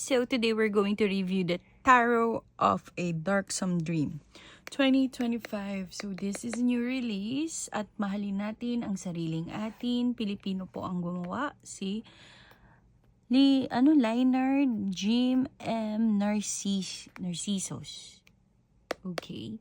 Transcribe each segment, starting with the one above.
So today we're going to review the Tarot of a Darksome Dream 2025. So this is a new release at mahalin natin ang sariling atin. Pilipino po ang gumawa, si Leonard Jim M. Narcisos. Okay.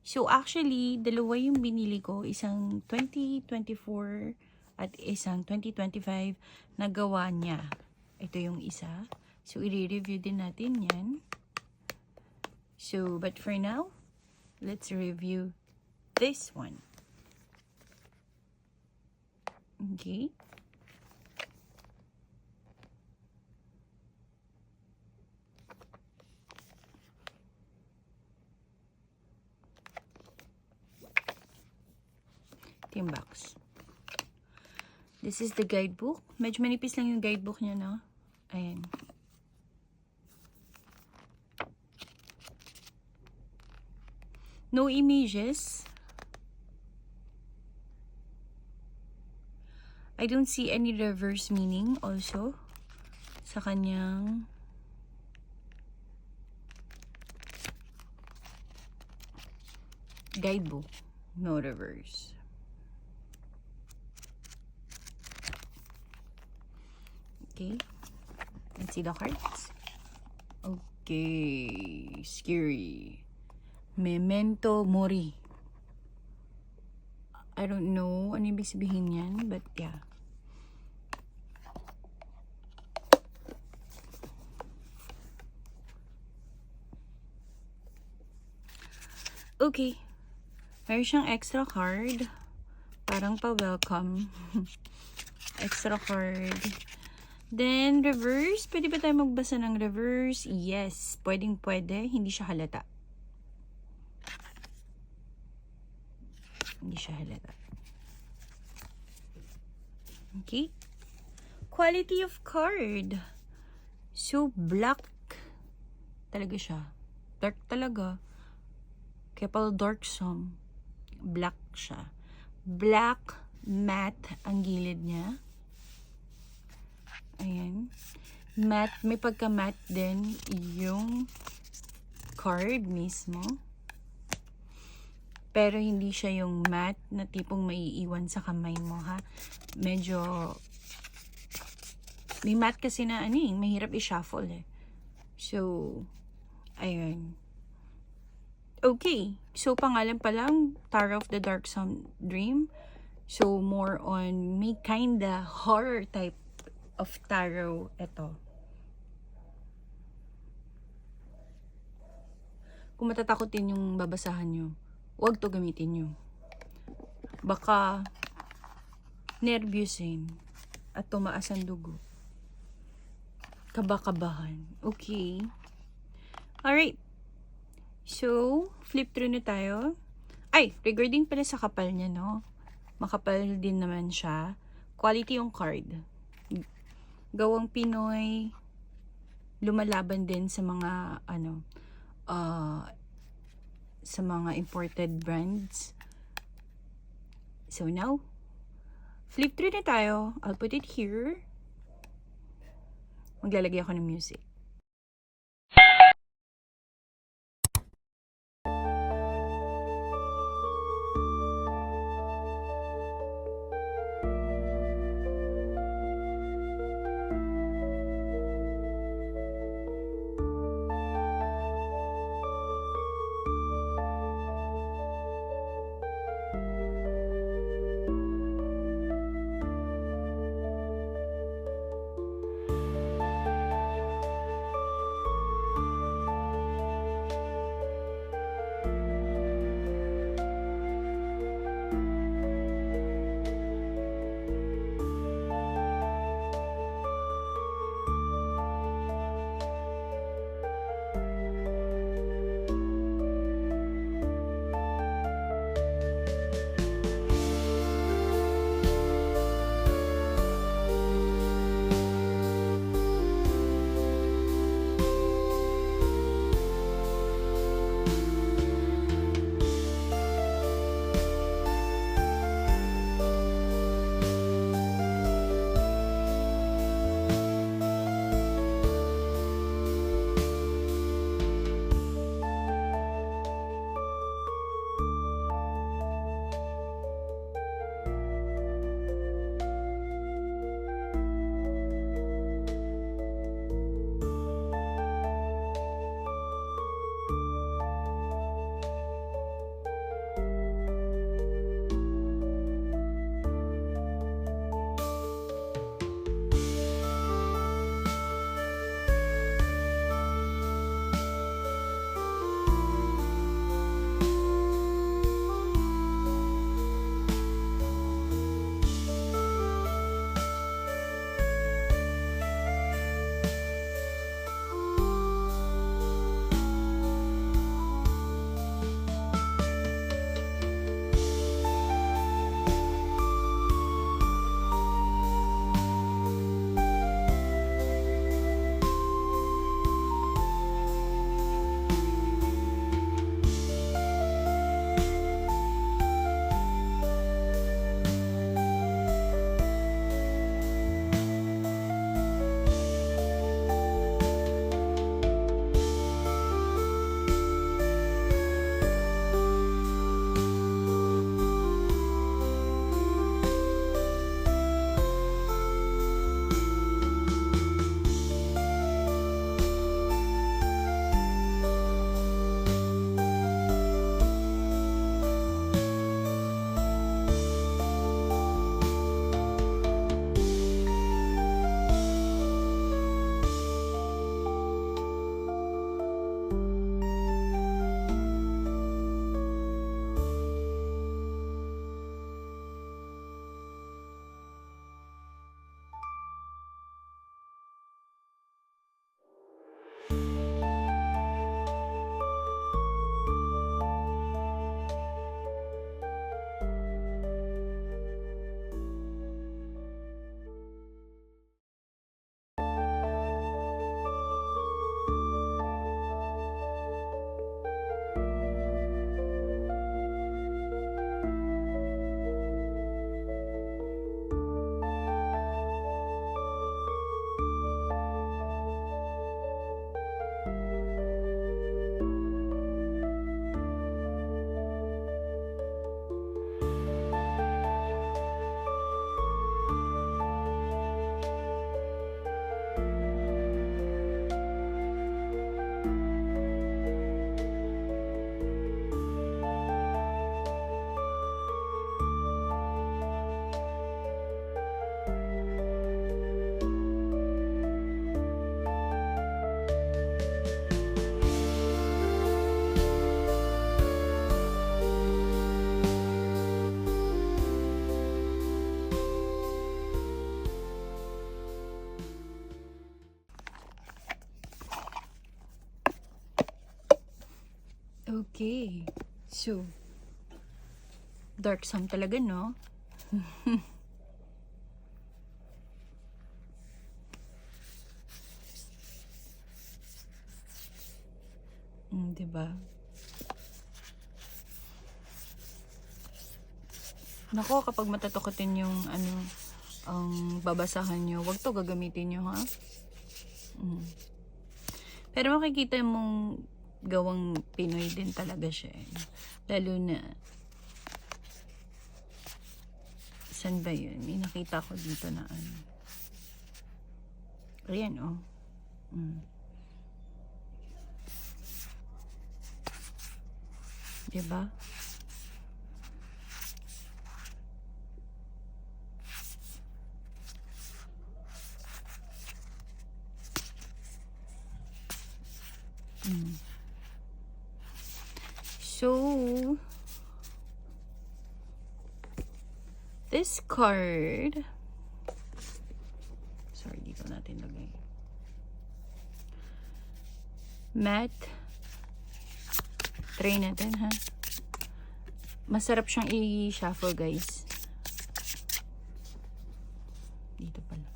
So actually, dalawa yung binili ko. Isang 2024 at isang 2025 na gawa niya. Ito yung isa. So, i-review din natin yan. So, but for now, let's review this one. Okay. Ito yung box. This is the guidebook. Medyo manipis lang yung guidebook niya, no? Ayan. No images. I don't see any reverse meaning also sa kanyang guidebook. No reverse. Okay. Let's see the cards. Okay. Scary. Memento Mori. I don't know ano ibig sabihin yan, but yeah. Okay. Meron siyang extra card. Parang pa-welcome. Extra card. Then, reverse. Pwede ba tayo magbasa ng reverse? Yes. Pwedeng-pwede. Hindi siya halata. Hindi siya halata. Okay. Quality of card. So, black talaga siya. Dark talaga. Kaya pala darksome. Black siya. Black matte ang gilid niya. Ayan. Matte. May pagka-matte din yung card mismo. Pero hindi siya yung matte na tipong maiiwan sa kamay mo, ha? Medyo may matte kasi na mahirap i-shuffle eh. So, ayun. Okay. So, pangalan pa lang, Tarot of the Darksome Dream. So, more on may kinda horror type of tarot ito. Kung matatakotin yung babasahan nyo, huwag to gamitin nyo. Baka nervyusin at tumaas ang dugo. Kabakabahan. Okay. Alright. So, flip through na tayo. Ay, regarding pala sa kapal niya, no? Makapal din naman siya. Quality yung card. Gawang Pinoy. Lumalaban din sa mga, sa mga imported brands. So now, flip through na tayo. I'll put it here. Maglalagay ako ng music. Okay. So, dark sum talaga, no? Diba? Nako, kapag matatakotin yung ang babasahan nyo, wag to gagamitin nyo, ha? Pero makikita mong gawang Pinoy din talaga siya. Lalo na, saan ba yun? May nakita ko dito na ano. Ayan, oh. Diba? So, this card, sorry, dito natin lagay. Matte, try natin, ha? Masarap siyang i-shuffle, guys. Dito pala.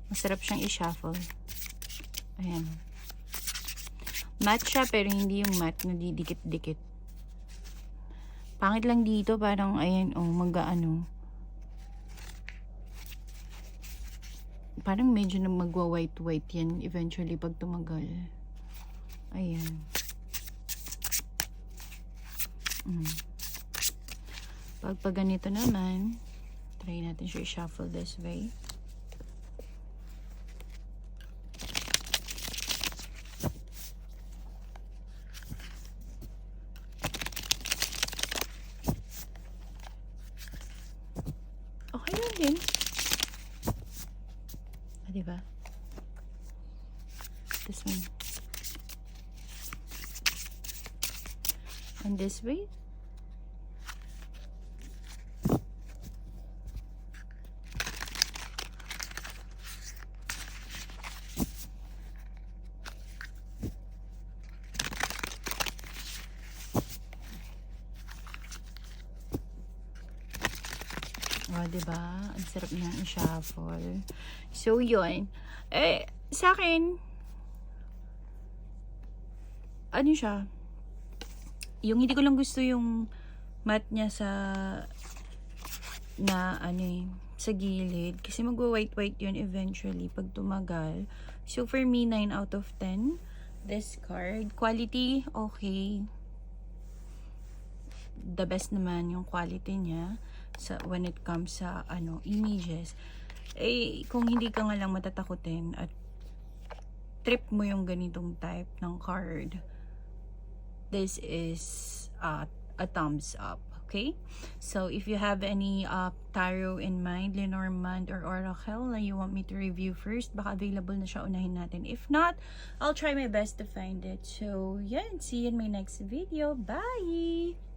Masarap siyang i-shuffle. Ayan. Matte siya, pero hindi yung matte na didikit-dikit. Pangit lang dito, parang, ayan, oh, mag-ano. Parang medyo na magwa-white-white yan eventually pag tumagal. Ayan. Pag ganito naman, try natin siya i-shuffle this way. Okay lang din. Diba? This one. And this way. Oh, diba? Ang sarap niyang i-shuffle. So, yun. Eh, sa akin, ano siya? Yung hindi ko lang gusto yung mat niya sa sa gilid. Kasi magwa-white-white yun eventually pag tumagal. So, for me, 9 out of 10. This card. Quality, okay. The best naman yung quality niya when it comes sa images. Eh, kung hindi ka nga lang matatakutin at trip mo yung ganitong type ng card, this is a thumbs up. Okay? So, if you have any tarot in mind, Lenormand or Oracle na you want me to review first, baka available na siya, unahin natin. If not, I'll try my best to find it. So, yan. See you in my next video. Bye!